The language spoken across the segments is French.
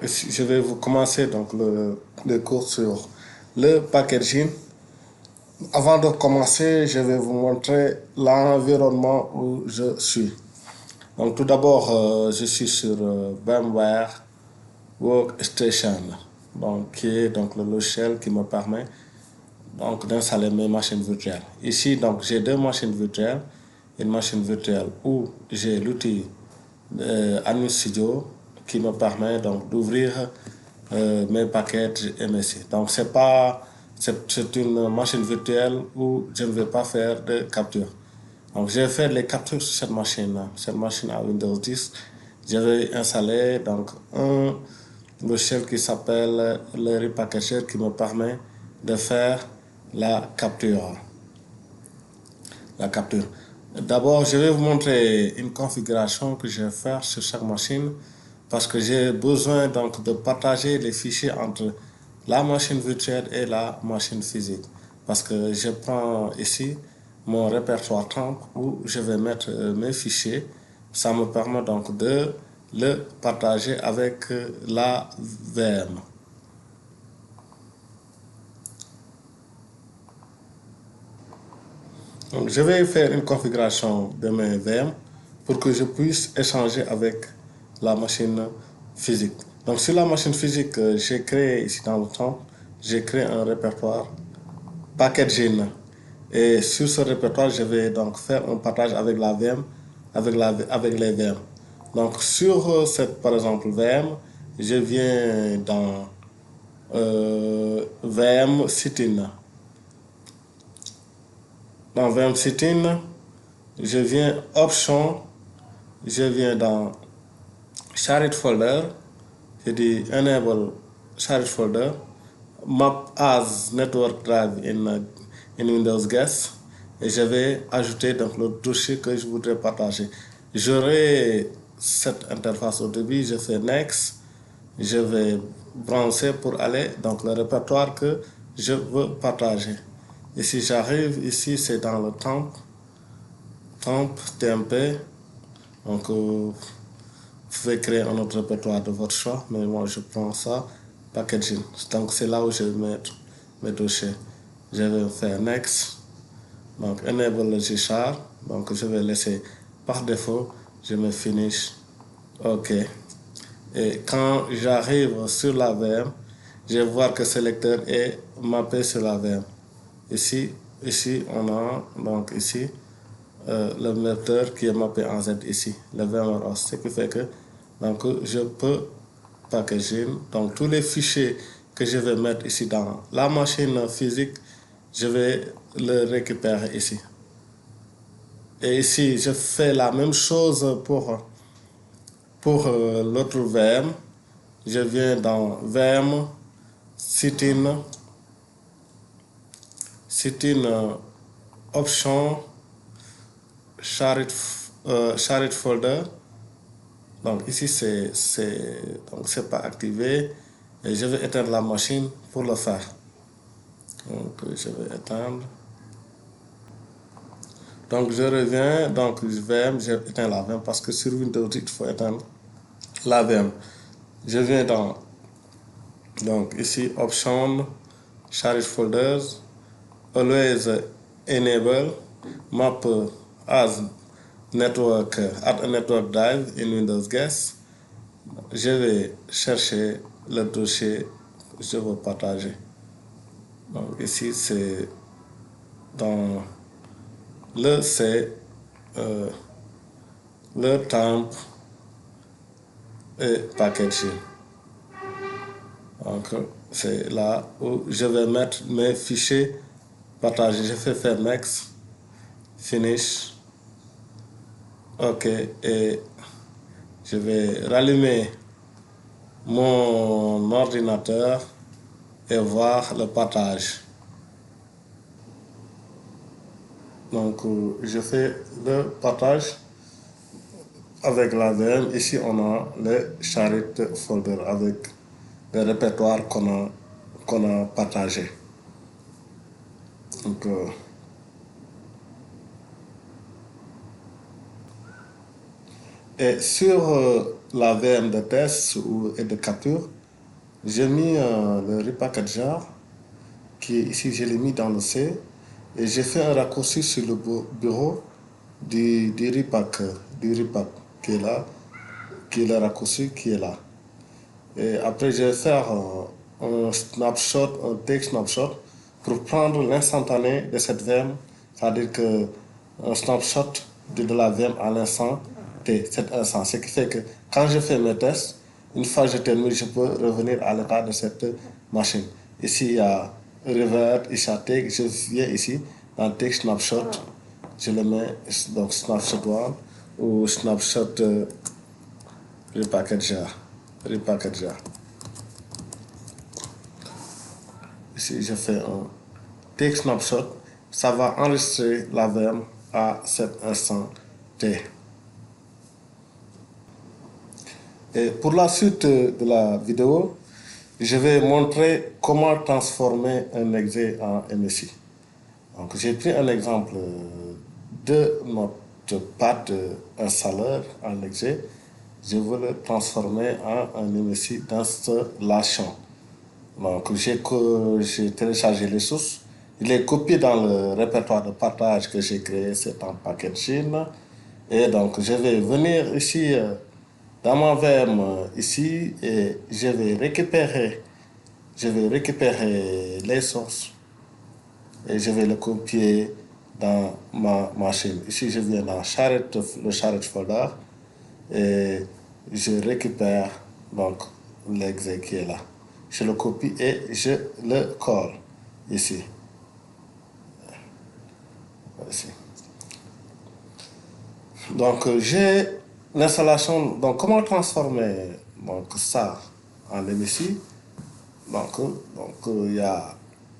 Je vais vous commencer donc le cours sur le packaging. Avant de commencer, je vais vous montrer l'environnement où je suis. Donc tout d'abord, je suis sur VMware Workstation, donc, qui est donc le logiciel qui me permet donc d'installer mes machines virtuelles. Ici, donc, j'ai deux machines virtuelles. Une machine virtuelle où j'ai l'outil Admin Studio qui me permet donc d'ouvrir mes paquets MSI. Donc c'est une machine virtuelle où je ne vais pas faire de capture. Donc je vais faire les captures sur cette machine à Windows 10. Je vais installer donc un logiciel qui s'appelle le Repackager qui me permet de faire la capture. La capture. D'abord, je vais vous montrer une configuration que je vais faire sur chaque machine parce que j'ai besoin donc de partager les fichiers entre la machine virtuelle et la machine physique. Parce que je prends ici mon répertoire temp où je vais mettre mes fichiers. Ça me permet donc de le partager avec la VM. Donc, je vais faire une configuration de mes VM pour que je puisse échanger avec la machine physique. Donc, sur la machine physique, j'ai créé ici dans le temps, j'ai créé un répertoire packaging. Et sur ce répertoire, je vais donc faire un partage avec la VM, avec les VM. Donc, sur cette, par exemple, VM, je viens dans VM Sitting. Dans VM Sitting, je viens Option, je viens dans Shared Folder, je dis Enable Shared Folder, Map as Network Drive in Windows Guest, et je vais ajouter donc le dossier que je voudrais partager. J'aurai cette interface au début, je fais Next, je vais brancher pour aller dans le répertoire que je veux partager. Et si j'arrive ici, c'est dans le temp TMP. Donc, vous pouvez créer un autre répertoire de votre choix, mais moi je prends ça, packaging. Donc, c'est là où je vais mettre mes dossiers. Je vais faire Next, donc Enable le G-Char. Donc, je vais laisser par défaut, je mets Finish, OK. Et quand j'arrive sur la VM, je vais voir que ce lecteur est mappé sur la VM. Ici, on a donc ici le lecteur qui est mappé en Z ici, le VMware host, ce qui fait que donc, je peux packager donc tous les fichiers que je vais mettre ici dans la machine physique, je vais le récupérer ici. Et ici, je fais la même chose pour l'autre VM. Je viens dans VM, Sitting, Option, Shared Folder. Donc ici, c'est pas activé. Et je vais éteindre la machine pour le faire. Donc je vais éteindre. Donc je reviens, donc VM, j'éteins la VM parce que sur Windows, il faut éteindre la VM. Je viens dans, donc ici, Option, Shared Folders, Always Enable, Map as Network, Add a Network Drive in Windows Guest. Je vais chercher le dossier que je veux partager. Donc ici, c'est dans le C, le temp et packaging. Donc c'est là où je vais mettre mes fichiers partagés. Je vais faire Next, Finish, OK, et je vais rallumer mon ordinateur et voir le partage. Donc, je fais le partage avec la VM. Ici, on a le shared folder avec le répertoire qu'on a partagé. Donc, et sur la VM de test et de capture, j'ai mis le repackage jar qui est ici, je l'ai mis dans le C et j'ai fait un raccourci sur le bureau du repack qui est là, qui est le raccourci qui est là. Et après, je vais faire un snapshot, un take snapshot pour prendre l'instantané de cette VM, c'est-à-dire que un snapshot de la VM à l'instant T, cet instant. Ce qui fait que quand je fais mes tests, une fois que je termine, je peux revenir à l'état de cette machine. Ici, il y a revert, ici, take. Je viens ici dans take snapshot, je le mets donc snapshot 1 ou snapshot repackage jar. Repackage jar. Ici, je fais un take snapshot, ça va enregistrer la VM à cet instant T. Et pour la suite de la vidéo, je vais montrer comment transformer un exe en MSI. Donc, j'ai pris un exemple de notre path installeur en exe. Je veux le transformer en un MSI d'installation. Donc, j'ai téléchargé les sources. Il est copié dans le répertoire de partage que j'ai créé, c'est en packaging. Et donc, je vais venir ici dans ma VM ici et je vais récupérer les sources et je vais le copier dans ma machine. Ici, je viens dans le charrette folder et je récupère donc l'exe qui est là. Je le copie et je le colle ici. Ici. Donc, j'ai l'installation. Donc, comment transformer donc, ça en MSI? Donc, il y a,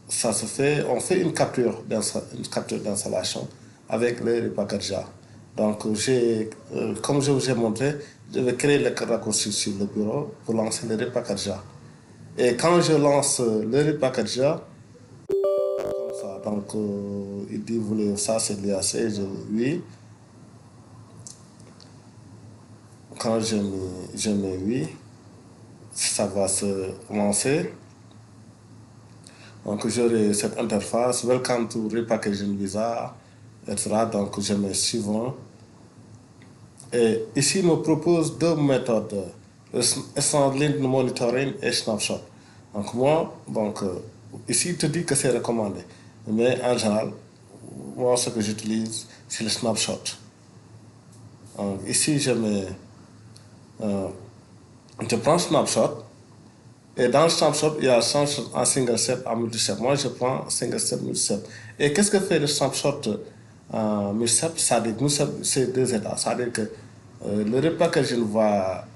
ça se fait, on fait une capture d'installation avec le repackage jar. Donc, comme je vous ai montré, je vais créer le raccourci sur le bureau pour lancer le repackage jar. Et quand je lance le repackage jar, comme ça, donc il dit, vous voulez ça, c'est l'IAC, je dis oui. Quand je mets oui, ça va se lancer. Donc j'aurai cette interface, Welcome to Repackaging Visa, etc. Donc je mets suivant. Et ici, il me propose deux méthodes, Instant Link Monitoring et Snapshot. Donc moi, ici, il te dit que c'est recommandé. Mais en général, moi, ce que j'utilise, c'est le Snapshot. Donc, ici, je prends Snapshot. Et dans le snapshot, il y a un single step, un multi-step. Moi, je prends single step, multi-step. Et qu'est-ce que fait le snapshot multi-step? C'est-à-dire que c'est deux étapes. C'est-à-dire que le repackaging va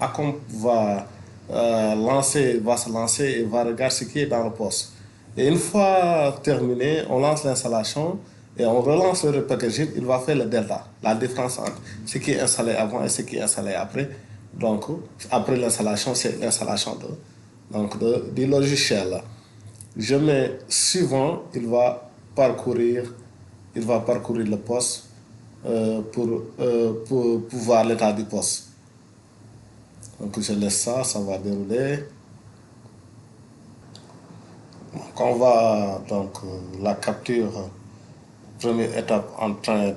se lancer et va regarder ce qui est dans le poste. Et une fois terminé, on lance l'installation et on relance le repackaging. Il va faire le delta, la différence entre ce qui est installé avant et ce qui est installé après. Donc, après l'installation, c'est l'installation du logiciel. Je mets suivant, il va parcourir le poste pour voir l'état du poste. Donc je laisse ça, ça va dérouler. Donc on va la capture, première étape en train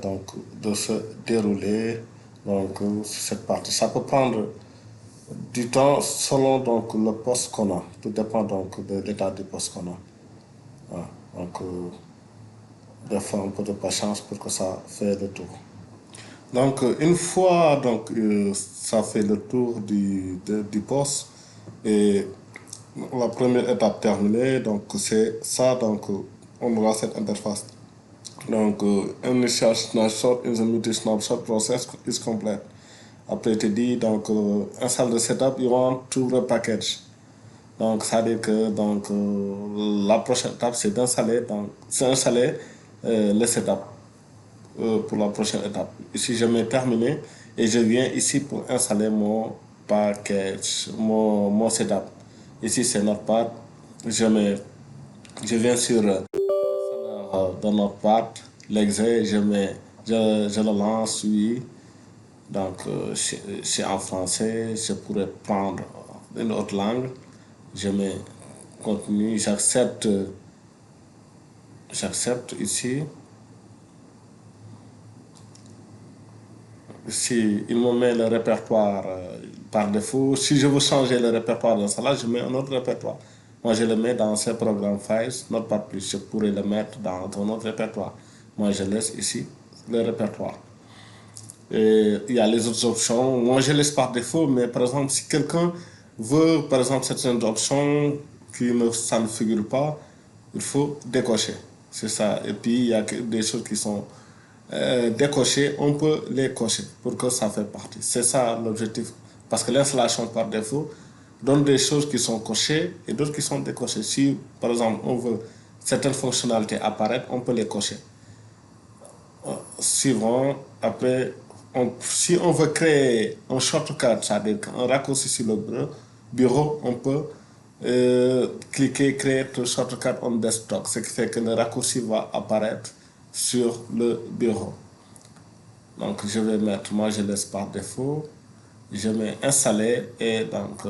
de se dérouler. Donc cette partie, ça peut prendre du temps selon le poste qu'on a. Tout dépend de l'état du poste qu'on a. Voilà. Donc, des fois, un peu de patience pour que ça fait le tour. Donc, une fois ça fait le tour du poste et la première étape terminée, donc c'est ça, on aura cette interface. Donc, initial snapshot in the multi-snapshot process is complete. Après, il te dit, install the setup, you want to repackage. Donc, ça veut dire que la prochaine étape, c'est d'installer le setup pour la prochaine étape. Ici, je mets terminé et je viens ici pour installer mon package, mon setup. Ici, c'est Notepad. Je viens sur dans Notepad, l'exé, je le lance, oui. Donc, c'est en français, je pourrais prendre une autre langue. Je mets contenu, j'accepte ici. Si il me met le répertoire par défaut, si je veux changer le répertoire dans cela, je mets un autre répertoire. Moi, je le mets dans ce programme Files, Notepad+. Je pourrais le mettre dans un autre répertoire. Moi, je laisse ici le répertoire. Et il y a les autres options. Moi, je laisse par défaut, mais par exemple, si quelqu'un veut, par exemple, certaines options ça ne figure pas, il faut décocher. C'est ça. Et puis, il y a des choses qui sont décochées, on peut les cocher pour que ça fait partie. C'est ça l'objectif. Parce que l'installation par défaut donne des choses qui sont cochées et d'autres qui sont décochées. Si, par exemple, on veut certaines fonctionnalités apparaître, on peut les cocher. Suivant, après, si on veut créer un shortcut, c'est-à-dire un raccourci sur le bureau, on peut cliquer créer le shortcut on desktop, ce qui fait que le raccourci va apparaître sur le bureau. Donc je vais mettre, moi je laisse par défaut, je mets installer et donc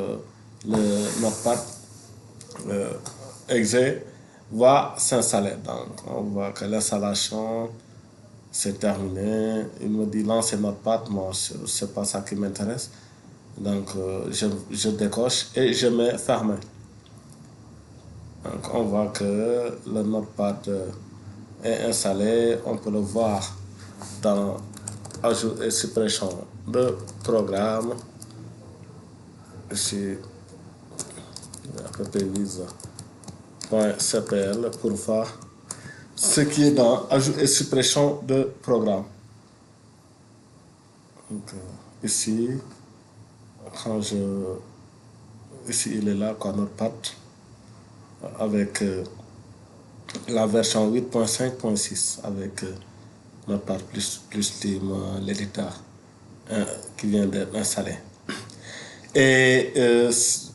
le notepad exe va s'installer. Donc on voit que l'installation c'est terminé. Il me dit lancer notepad, moi c'est pas ça qui m'intéresse. Donc je décoche et je mets fermer. Donc on voit que le notepad est installé, on peut le voir dans ajout et suppression de programme. Ici, appvisa.cpl pour voir ce qui est dans ajout et suppression de programme. Donc, ici, ici il est là, quoi, notepad, avec la version 8.5.6 avec Notepad plus l'éditeur qui vient d'être installé. Et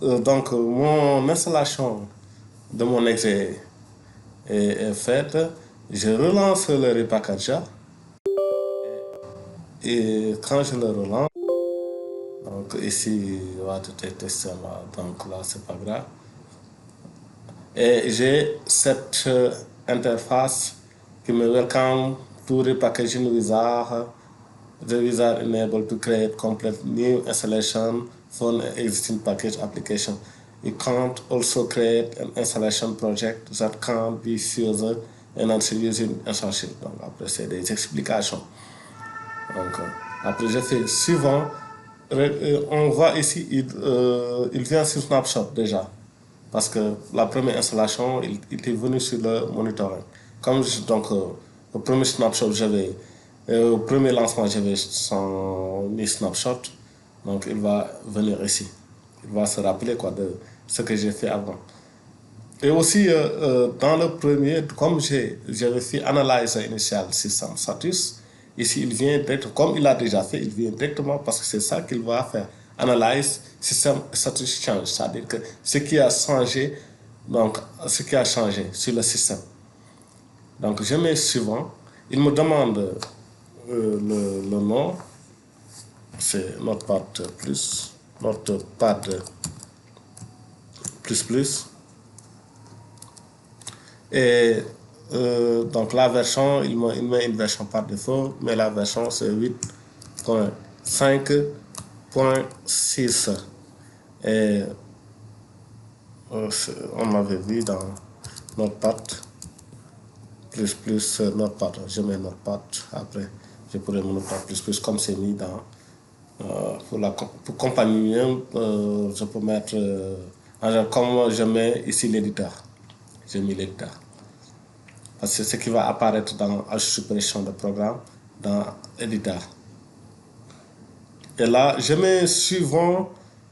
donc mon installation de mon exe est faite. Je relance le repackager et quand je le relance, donc ici on va tester là, donc là c'est pas grave. Et j'ai cette interface qui me welcome to repackaging wizard. The wizard enable to create complete new installation for an existing package application. You can't also create an installation project that can be further enhanced using Essential. Donc après c'est des explications. Donc après je fais suivant. On voit ici il vient sur Snapshot déjà. Parce que la première installation, il était venu sur le monitoring. Comme donc, au premier snapshot, au premier lancement, j'avais son snapshot. Donc, il va venir ici. Il va se rappeler quoi, de ce que j'ai fait avant. Et aussi, dans le premier, comme j'avais fait Analyze Initial System Status, ici, il vient directement, comme il a déjà fait, il vient directement parce que c'est ça qu'il va faire. Analyze System Status Change, c'est-à-dire que ce qui a changé, donc ce qui a changé sur le système. Donc, je mets suivant. Il me demande le nom, c'est Notepad plus, Notepad plus. Et donc la version, il met une version par défaut, mais la version c'est 8.5.6. Et on l'avait vu dans Notepad plus Notepad. Je mets Notepad après. Je pourrais mettre Notepad plus comme c'est mis dans pour compagnie, je peux mettre comme je mets ici l'éditeur. J'ai mis l'éditeur. Parce que c'est ce qui va apparaître dans la suppression de programme dans l'éditeur. Et là, je mets suivant,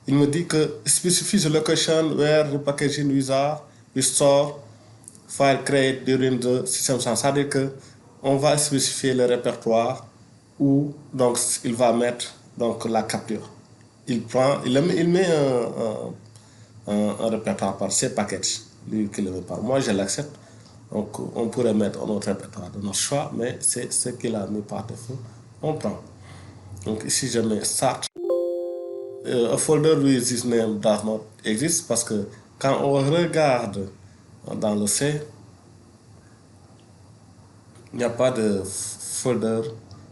il me dit que specify the location where the packaging wizard will store file create during the system. C'est-à-dire que on va spécifier le répertoire où donc il va mettre donc la capture. Il met un répertoire par ces packages, lui qui le met par. Moi, je l'accepte. Donc, on pourrait mettre un autre répertoire de notre choix, mais c'est ce qu'il a mis par défaut. On prend. Donc ici, je mets start. A folder with this name does not exist parce que quand on regarde dans le C, il n'y a pas de folder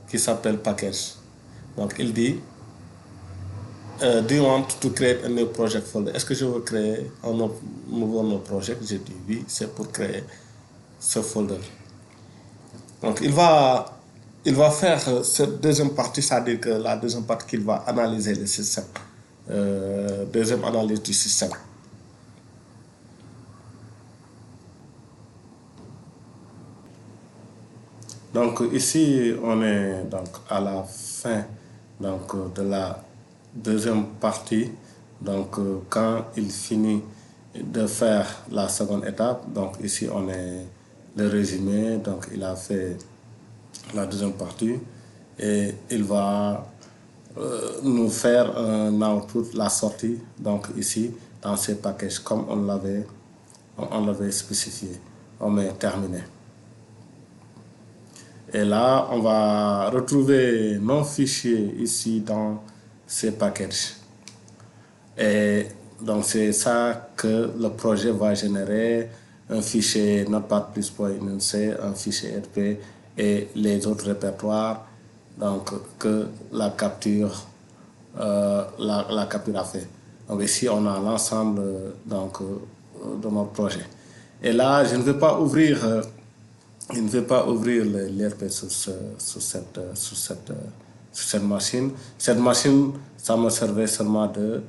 qui s'appelle package. Donc il dit do you want to create a new project folder? Est-ce que je veux créer un nouveau projet? J'ai dit oui, c'est pour créer ce folder. Donc il va faire cette deuxième partie, c'est-à-dire que la deuxième partie qu'il va analyser le système. Deuxième analyse du système. Donc ici, on est donc à la fin donc, de la deuxième partie. Donc quand il finit de faire la seconde étape, donc ici on est le résumé, donc il a fait la deuxième partie et il va nous faire un output, la sortie, donc ici dans ces packages comme on l'avait spécifié. On met terminé. Et là, on va retrouver nos fichiers ici dans ces packages. Et donc, c'est ça que le projet va générer, un fichier Notepad+.inc, un fichier RP et les autres répertoires donc, que la capture a fait. Donc ici, on a l'ensemble donc, de notre projet. Et là, je ne vais pas ouvrir l'ERP sur cette machine. Cette machine, ça me servait seulement de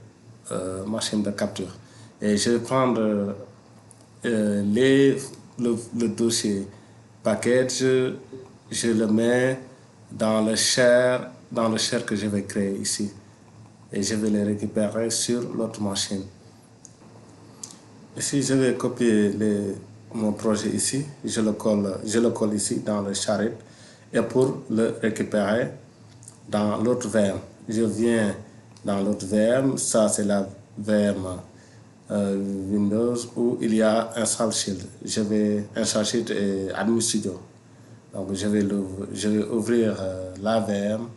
machine de capture. Et je vais prendre le dossier package, je le mets dans le share que je vais créer ici. Et je vais les récupérer sur l'autre machine. Ici, je vais copier mon projet ici, je le colle ici dans le charrette et pour le récupérer dans l'autre VM. Je viens dans l'autre VM, ça c'est la VM Windows où il y a Install Shield. Je vais Install Shield et Admin Studio. Donc je vais ouvrir la VM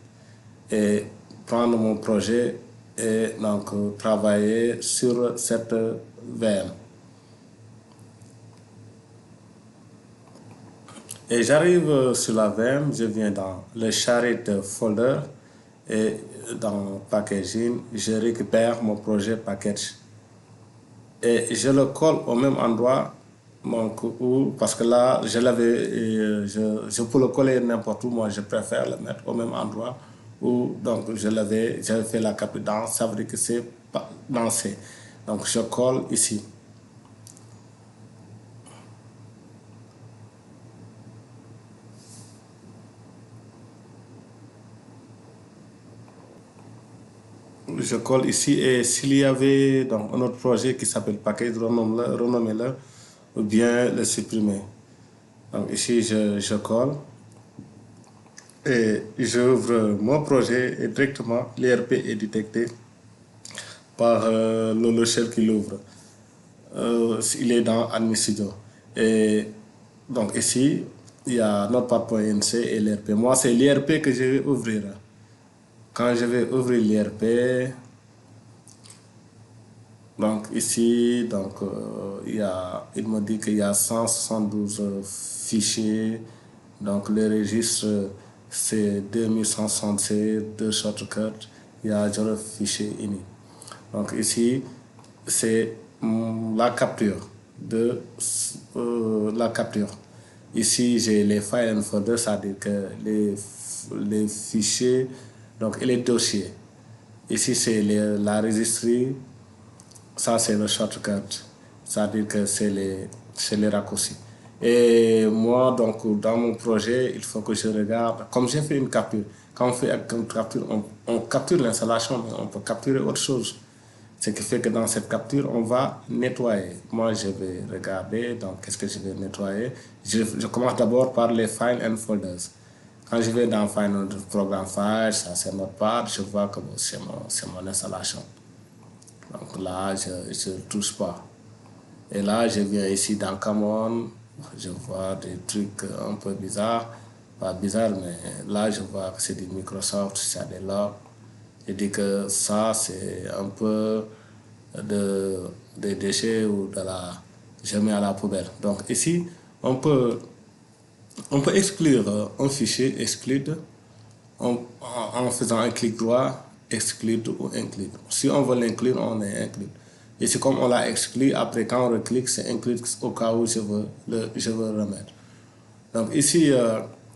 et prendre mon projet et donc travailler sur cette VM. Et j'arrive sur la VM, je viens dans le charrette folder et dans packaging, je récupère mon projet package. Et je le colle au même endroit, donc, parce que là, je peux le coller n'importe où, moi je préfère le mettre au même endroit où donc, j'avais fait la capture dans, ça veut dire que c'est dans C. Donc je colle ici. Je colle ici et s'il y avait donc, un autre projet qui s'appelle package, renommez-le ou bien le supprimer. Donc ici je colle et j'ouvre mon projet et directement l'ERP est détecté par le logiciel qui l'ouvre. Il est dans Admin Studio. Et donc ici, il y a Notepad.inc et l'ERP. Moi, c'est l'ERP que je vais ouvrir. Quand je vais ouvrir l'ERP, donc ici, donc, il me dit qu'il y a 172 fichiers. Donc le registre, c'est 2167, 2 shortcuts, il y a 0 fichier init. Donc ici, c'est la capture la capture. Ici, j'ai les files and folders, c'est-à-dire que les fichiers donc, et les dossiers. Ici, c'est la registrie. Ça, c'est le shortcut. C'est-à-dire que c'est les raccourcis. Et moi, donc, dans mon projet, il faut que je regarde. Comme j'ai fait une capture, quand on fait une capture, on capture l'installation, mais on peut capturer autre chose. Ce qui fait que dans cette capture, on va nettoyer. Moi, je vais regarder, donc qu'est-ce que je vais nettoyer. Je commence d'abord par les files and folders. Quand je vais dans Final Program File, ça c'est Notepad, je vois que c'est mon installation. Donc là, je ne touche pas. Et là, je viens ici dans Common, je vois des trucs un peu bizarres. pas bizarre, mais là je vois que c'est du Microsoft, c'est des logs. Je dis que ça c'est un peu des déchets ou de la... Je mets à la poubelle. Donc ici, on peut, on peut exclure un fichier, exclude, en faisant un clic droit, exclude ou include. Si on veut l'inclure, on est inclus. Et c'est comme on l'a exclu, après quand on reclique, c'est inclus au cas où je veux remettre. Donc ici,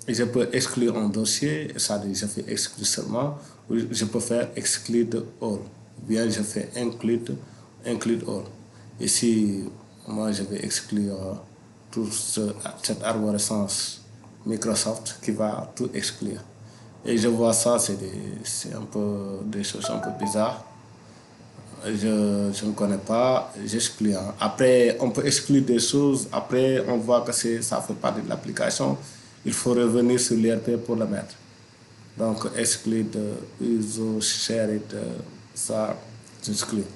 je peux exclure un dossier, ça dit je fais exclure seulement, ou je peux faire exclude all, ou bien je fais include all. Ici, moi je vais exclure cette arborescence Microsoft qui va tout exclure. Et je vois ça, c'est un peu des choses un peu bizarres. Je ne connais pas, j'exclus. Hein. Après, on peut exclure des choses. Après, on voit que ça fait partie de l'application. Il faut revenir sur l'IRP pour le mettre. Donc, exclure ISO, share it, ça, j'exclus.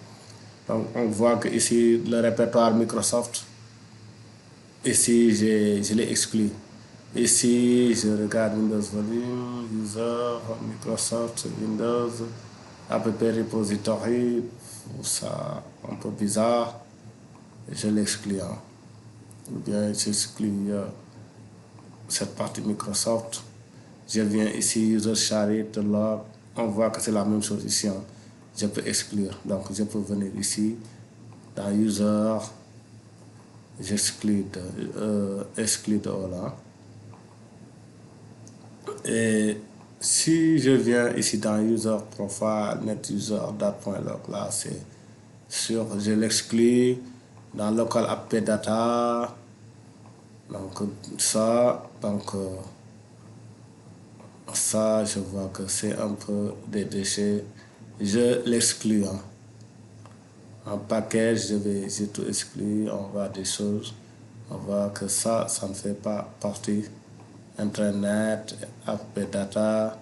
Donc, on voit que ici, le répertoire Microsoft, ici, je l'ai exclu. Ici, je regarde Windows Volume, User, Microsoft, Windows, App Repository, ça un peu bizarre, je l'exclus. Hein. Ou bien j'exclus cette partie Microsoft. Je viens ici, User Share, Log, on voit que c'est la même chose ici. Hein. Je peux exclure, donc je peux venir ici, dans User, j'exclus exclure all. Et si je viens ici dans User Profile, Net User, Data.log, là c'est sûr, je l'exclus dans Local App Data. Donc ça, ça, je vois que c'est un peu des déchets. Je l'exclus. Hein. En package, j'ai tout exclu. On voit des choses. On voit que ça ne fait pas partie. Internet, App Data.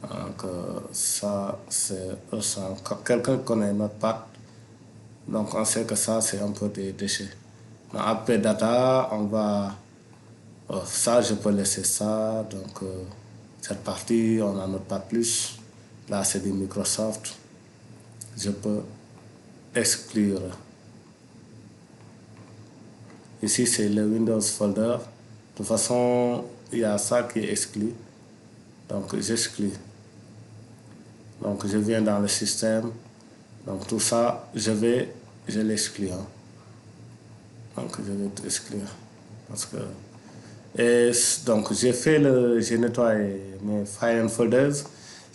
Donc ça, c'est quelqu'un connaît notre patte. Donc on sait que ça, c'est un peu des déchets. Dans App Data, on va... ça, je peux laisser ça. Donc cette partie, on n'en note pas plus. Là, c'est du Microsoft. Je peux exclure. Ici, c'est le Windows folder. De toute façon, il y a ça qui est exclu. Donc j'exclus. Donc je viens dans le système. Donc tout ça, je l'exclus. Hein. Donc je vais tout exclure. Parce que... Et donc j'ai nettoyé mes files and folders.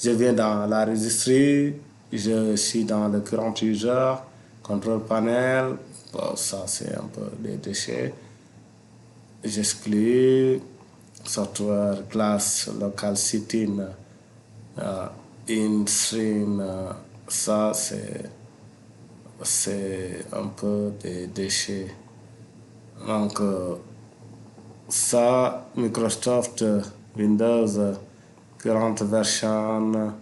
Je viens dans la registry. Je suis dans le current user, control panel. Bon, ça c'est un peu des déchets. J'exclus software class local sitting in stream. Ça c'est un peu des déchets. Donc ça, Microsoft Windows current version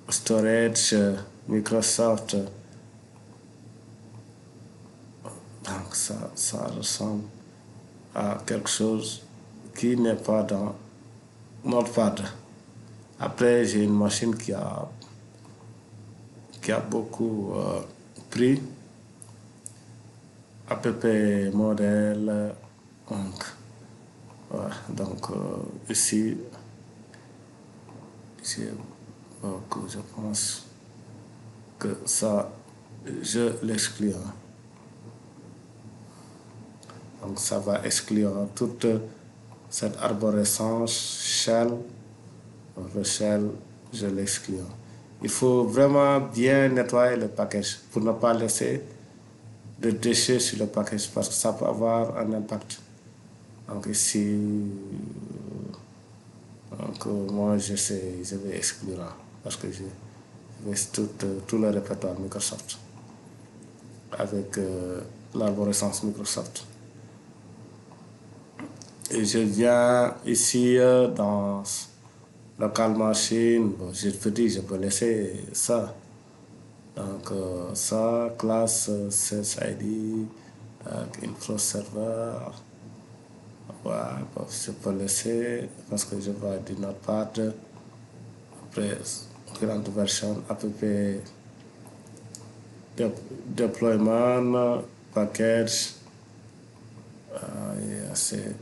storage Microsoft. Donc ça ressemble à quelque chose qui n'est pas dans Notepad. Après, j'ai une machine qui a beaucoup pris. App modèle. Donc ici, je pense que ça, je l'exclus. Hein. Donc ça va exclure toute cette arborescence shell. Donc, le shell, je l'exclus. Il faut vraiment bien nettoyer le package pour ne pas laisser de déchets sur le package parce que ça peut avoir un impact. Donc ici, moi je vais exclure hein, parce que je vais tout le répertoire Microsoft avec l'arborescence Microsoft. Et je viens ici dans local machine, bon, je peux laisser ça. Donc ça, classe, CSID, info server. Voilà, bon, je peux laisser parce que je vois du Notepad. Après, grande version, à peu près deployment, package. Et c'est,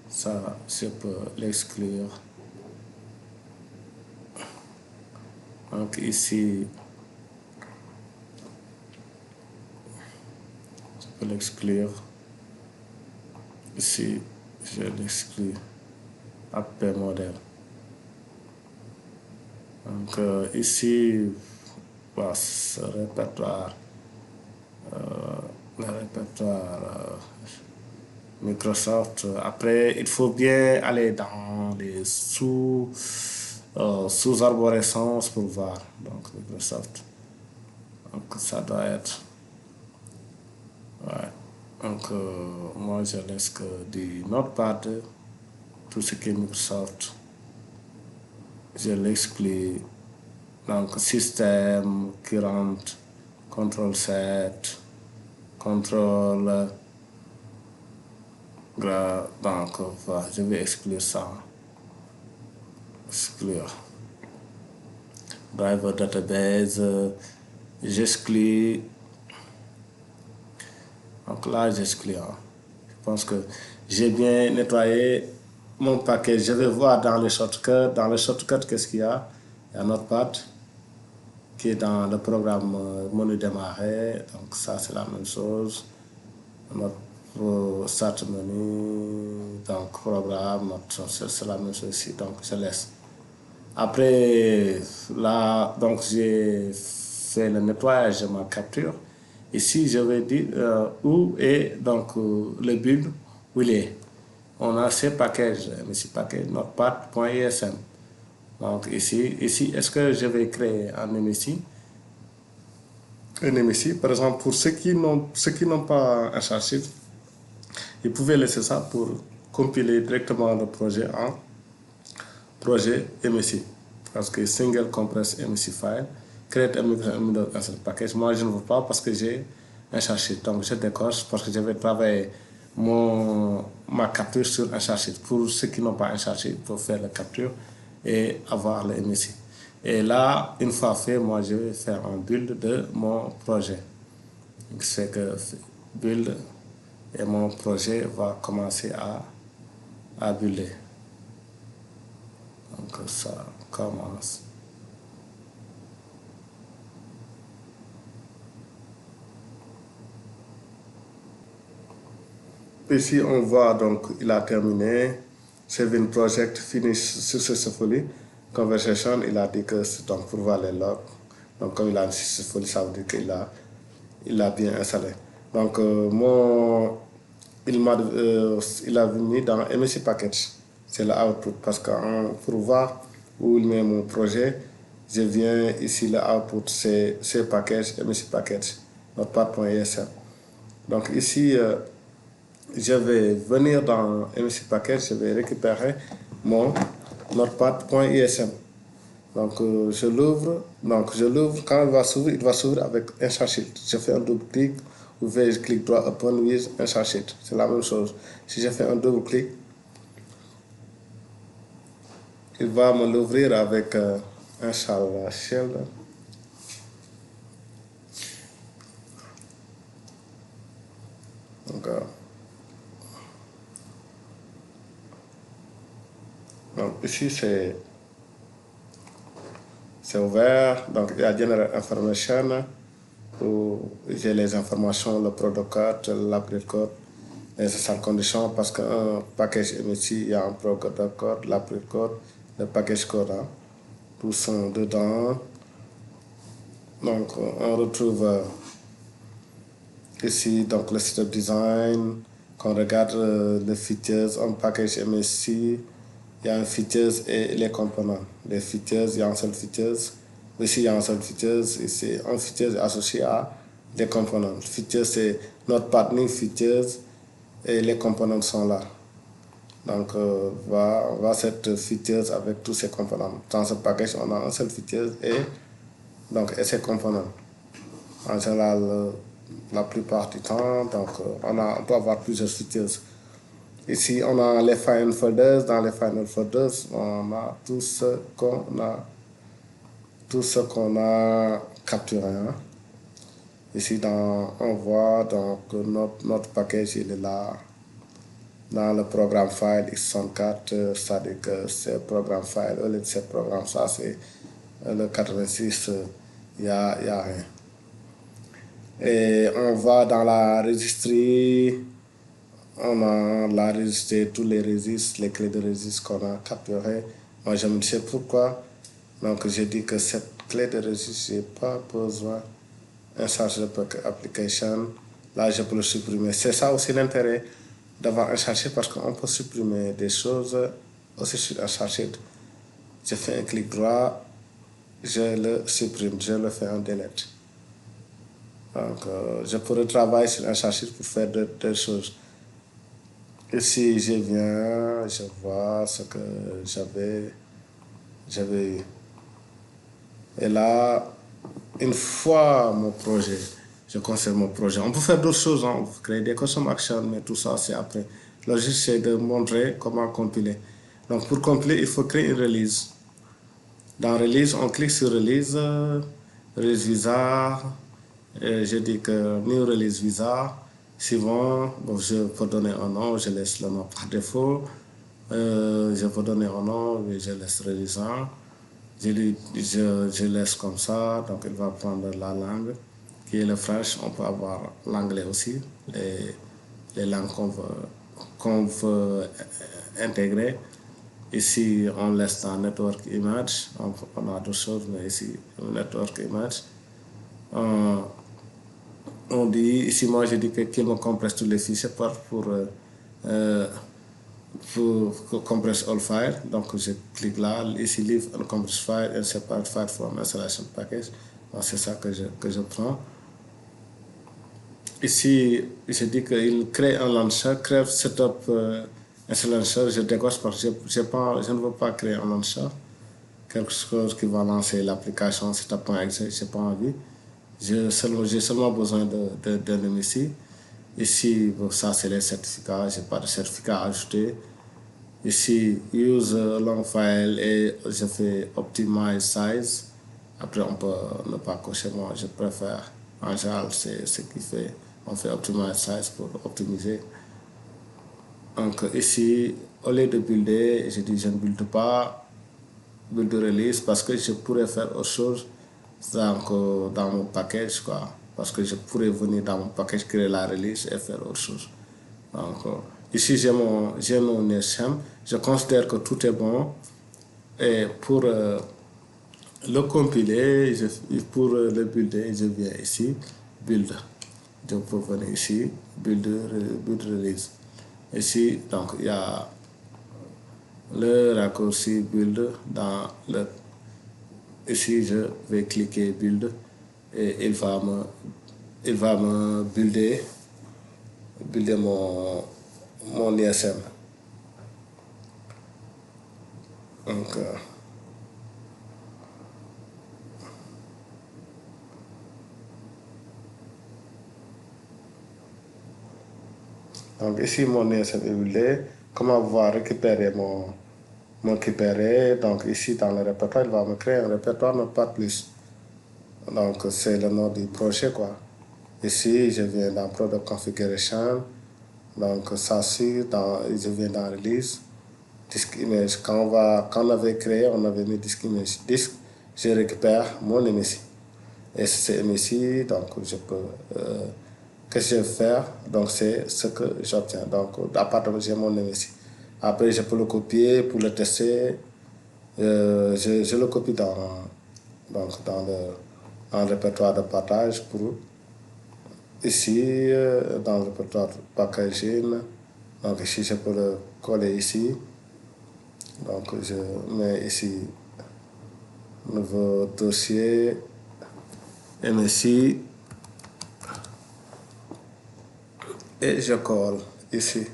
ça, je peux l'exclure. Donc ici, je peux l'exclure. Ici, je l'exclus. App modèle. Donc ici, voilà, ce répertoire, le répertoire Microsoft. Après, il faut bien aller dans les sous-arborescences pour voir. Donc Microsoft. Donc ça doit être. Ouais. Donc moi je laisse que du Notepad, tout ce qui est Microsoft, je l'exclus. Donc système, current, control set, contrôle. Donc voilà, je vais exclure ça. Exclure. Driver database, j'exclus. Donc là, j'exclus. Je pense que j'ai bien nettoyé mon paquet. Je vais voir dans les shortcuts. Dans les shortcuts, qu'est-ce qu'il y a? Il y a Notepad qui est dans le programme menu démarrer. Donc ça, c'est la même chose. Notre start menu, donc programme, c'est la même chose ici. Donc je laisse. Après, là, donc j'ai fait le nettoyage de ma capture. Ici, je vais dire où est donc le build, où il est. On a ces packages, ici, package notepad.ism. Donc ici, est-ce que je vais créer un MSI? Un MSI, par exemple, pour ceux qui n'ont pas un chargé, ils pouvaient laisser ça pour compiler directement le projet en projet MSI. Parce que single compress MSI file, create a micro package. Moi, je ne veux pas parce que j'ai un chargé. Donc, je décoche parce que je vais travailler ma capture sur un chargé. Pour ceux qui n'ont pas un chargé, il faut faire la capture et avoir le MSI. Et là, une fois fait, moi, je vais faire un build de mon projet. C'est que build et mon projet va commencer à builder. Donc ça commence. Ici, on voit donc il a terminé. Saving project finish successfully. Conversation, il a dit que c'est donc pour voir les logs. Donc comme il a successfully, ça veut dire il a bien installé. Donc il a mis dans MSI Package. C'est le output parce que pour voir où il met mon projet, je viens ici, le output, c'est package, MSI Package, notepad.ism. Donc ici, je vais venir dans MSI Package, je vais récupérer mon notepad.ism. Donc je l'ouvre. Donc je l'ouvre. Quand il va s'ouvrir avec un chargé. Je fais un double clic ou je clique droit open with un chargé. C'est la même chose. Si je fais un double clic, il va me l'ouvrir avec un shell. Donc ici c'est ouvert. Donc il y a General Information où j'ai les informations, le product code, l'upgrade code, les essential conditions parce qu'un package MSI, il y a un product code, l'upgrade code, le package code. Tous sont dedans. Donc on retrouve ici donc le setup design. Quand on regarde les features, un package MSI, il y a un features et les composants. Les features, il y a un seul features. Ici, il y a un seul features. Ici, un feature associé à les composants. Features, c'est notre partner features et les composants sont là. Donc, on va cette features avec tous ces composants. Dans ce package, on a un seul feature et ses composants. En général, la plupart du temps. Donc, on peut avoir plusieurs features. Ici, on a les final folders. Dans les final folders, on a tout ce qu'on a capturé. Hein. Ici, on voit donc notre package, il est là. Dans le programme file x64, c'est-à-dire que c'est programme file, au lieu de ce programme, ça c'est le 86, il n'y a rien. Et on va dans la registry, on a la registré tous les registres, les clés de registre qu'on a capturées. Moi, je me sais pourquoi. Donc, j'ai dit que cette clé de registre, je n'ai pas besoin d'un chargeur application. Là, je peux le supprimer. C'est ça aussi l'intérêt d'avoir un chargeur parce qu'on peut supprimer des choses aussi sur un chargeur. Je fais un clic droit, je le supprime, je le fais en delete. Donc, je peux retravailler sur un chargeur pour faire d'autres choses. Ici, je viens, je vois ce que j'avais eu. Et là, une fois mon projet, je conserve mon projet. On peut faire d'autres choses, hein. On peut créer des custom actions, mais tout ça, c'est après. L'objectif, c'est de montrer comment compiler. Donc, pour compiler, il faut créer une release. Dans release, on clique sur release, release visa. Et je dis que new release visa. Suivant, bon, je peux donner un nom, je laisse le nom par défaut. Je peux donner un nom, mais je laisse release 1. Je laisse comme ça, donc il va prendre la langue qui est le French. On peut avoir l'anglais aussi, les langues qu'on veut intégrer. Ici, on laisse dans Network Image, on a d'autres choses, mais ici, Network Image. On dit, ici, moi, je dis qu'il me compresse tous les fichiers pour compress all file. Donc, je clique là, ici, leave and compress file and separate file from installation package. C'est ça que je prends. Ici, je dis qu'il crée un launcher, crée setup installation. Je dégage parce que je ne veux pas créer un launcher. Quelque chose qui va lancer l'application setup.exe, je n'ai pas envie. J'ai seulement besoin d'un ici. Ici, bon, ça c'est les certificats, je n'ai pas de certificat à ajouter. Ici, use long file et je fais optimize size. Après, on peut ne pas cocher. Moi, je préfère. En général, c'est ce qui fait. On fait optimize size pour optimiser. Donc, ici, au lieu de builder, je dis je ne build pas, build release parce que je pourrais faire autre chose dans mon package, quoi. Parce que je pourrais venir dans mon package, créer la release et faire autre chose. Donc, ici, j'ai mon NSM. Je considère que tout est bon. Et pour le compiler, pour le builder, je viens ici, build. Je peux venir ici, build release. Ici, donc, il y a le raccourci build dans le. Ici, je vais cliquer build et il va me builder mon ISM. Donc ici, mon ISM est buildé. Comment pouvoir récupérer mon récupérer? Donc ici, dans le répertoire, il va me créer un répertoire, mais pas plus. Donc c'est le nom du projet, quoi. Ici, je viens dans Product Configuration. Donc ça, je viens dans Release. Disk Image. Quand on avait créé, on avait mis Disk Image. Disk, je récupère mon MSI. Et c'est MSI, donc je peux. Qu'est-ce que je vais faire? Donc c'est ce que j'obtiens. Donc à partir de j'ai mon MSI. Après, je peux le copier pour le tester. Je le copie dans le répertoire de partage pour ici, dans le répertoire de packaging. Donc ici, je peux le coller ici. Donc je mets ici nouveau dossier MSI et je colle ici.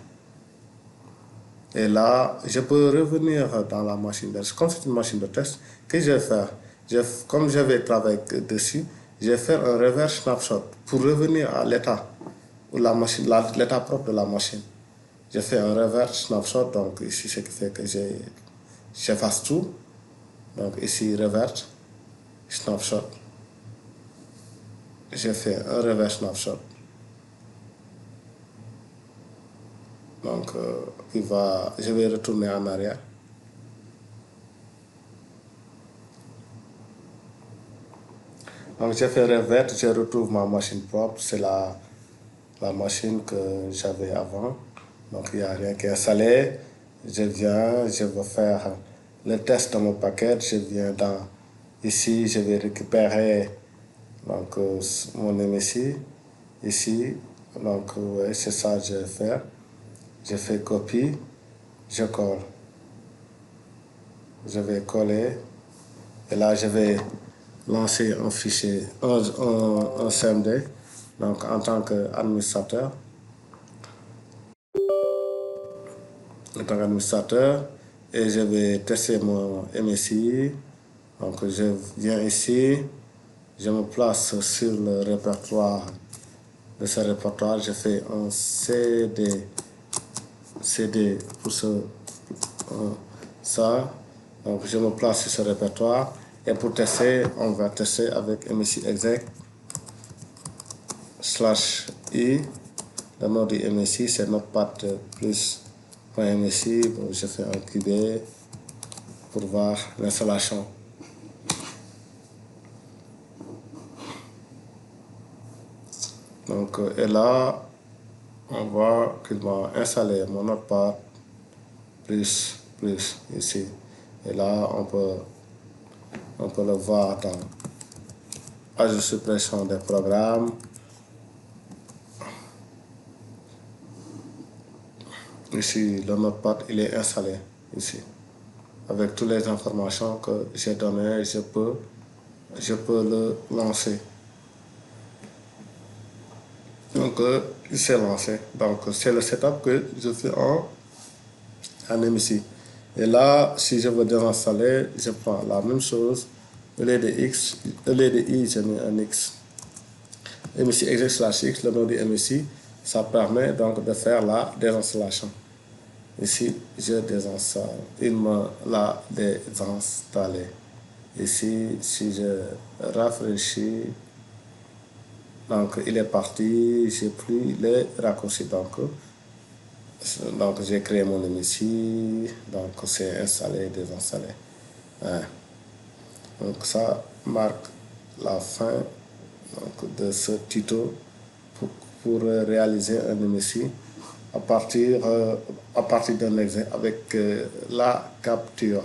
Et là, je peux revenir dans la machine de test. Comme c'est une machine de test, qu'est-ce que je vais faire? Comme je vais travailler dessus, je vais faire un reverse snapshot pour revenir à l'état ou la machine, l'état propre de la machine. Je fais un reverse snapshot, donc ici ce qui fait que j'efface tout. Donc ici reverse snapshot. Je fais un reverse snapshot. Donc je vais retourner en arrière. Donc j'ai fait reverse, je retrouve ma machine propre, c'est la machine que j'avais avant. Donc il n'y a rien qui est installé. Je viens, je vais faire le test de mon paquet. Je viens ici, je vais récupérer donc, mon MSI. Ici, donc ouais, c'est ça que je vais faire. Je fais copie, je colle. Je vais coller. Et là, je vais lancer un fichier, un CMD, donc en tant qu'administrateur. En tant qu'administrateur, et je vais tester mon MSI. Donc je viens ici, je me place sur le répertoire. De ce répertoire, je fais un CD pour ça. Donc je me place sur ce répertoire. Et pour tester, on va tester avec MSI exec /i. Le nom du MSI, c'est notepad plus.msi. Bon, je fais un QB pour voir l'installation. Donc, et là, on voit qu'il m'a installé mon notepad plus ici. Et là, on peut le voir dans ajout suppression des programmes. Ici, le notepad, il est installé ici. Avec toutes les informations que j'ai données, je peux le lancer. Donc, il s'est lancé. Donc, c'est le setup que je fais en MSI. Et là, si je veux désinstaller, je prends la même chose. Au lieu de X, au lieu de I, je mets un X. MSI exec/X, le nom du MSI, ça permet donc de faire la désinstallation. Ici, je désinstalle. Il me l'a désinstallé. Ici, si je rafraîchis, donc il est parti, j'ai pris les raccourcis. Donc j'ai créé mon MSI, donc c'est installé, désinstallé. Ouais. Donc ça marque la fin donc, de ce tuto pour réaliser un MSI à partir d'un exemple avec la capture.